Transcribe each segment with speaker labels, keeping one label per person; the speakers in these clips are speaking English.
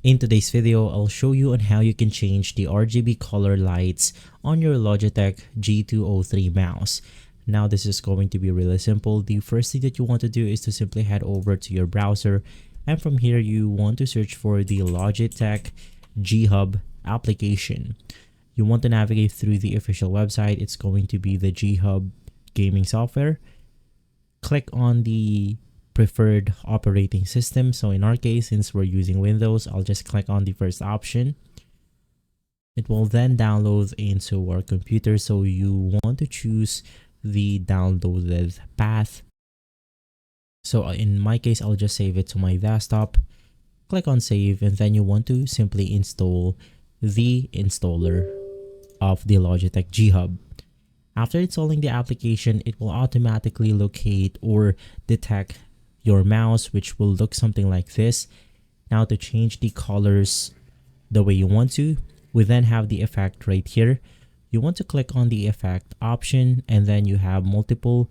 Speaker 1: In today's video, I'll show you on how you can change the RGB color lights on your Logitech G203 mouse. Now this is going to be really simple. The first thing that you want to do is to simply head over to your browser, and from here you want to search for the Logitech G Hub application. You want to navigate through the official website. It's going to be the G Hub gaming software. Click on the preferred operating system. So in our case, since we're using Windows, I'll just click on the first option. It will then download into our computer. So you want to choose the downloaded path. So in my case, I'll just save it to my desktop. Click on save, and then you want to simply install the installer of the Logitech G Hub. After installing the application, it will automatically locate or detect your mouse, which will look something like this. Now to change the colors the way you want to, we then have the effect right here. You want to click on the effect option, and then you have multiple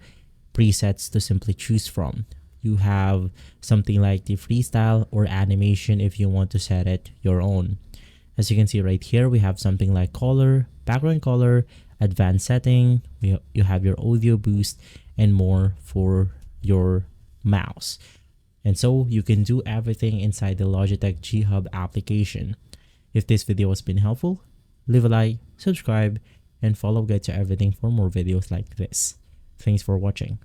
Speaker 1: presets to simply choose from. You have something like the freestyle or animation if you want to set it your own. As you can see right here, we have something like color, background color, advanced setting, you have your audio boost, and more for your mouse. And so you can do everything inside the Logitech G Hub application. If this video has been helpful, leave a like, subscribe, and follow Guide to Everything for more videos like this. Thanks for watching.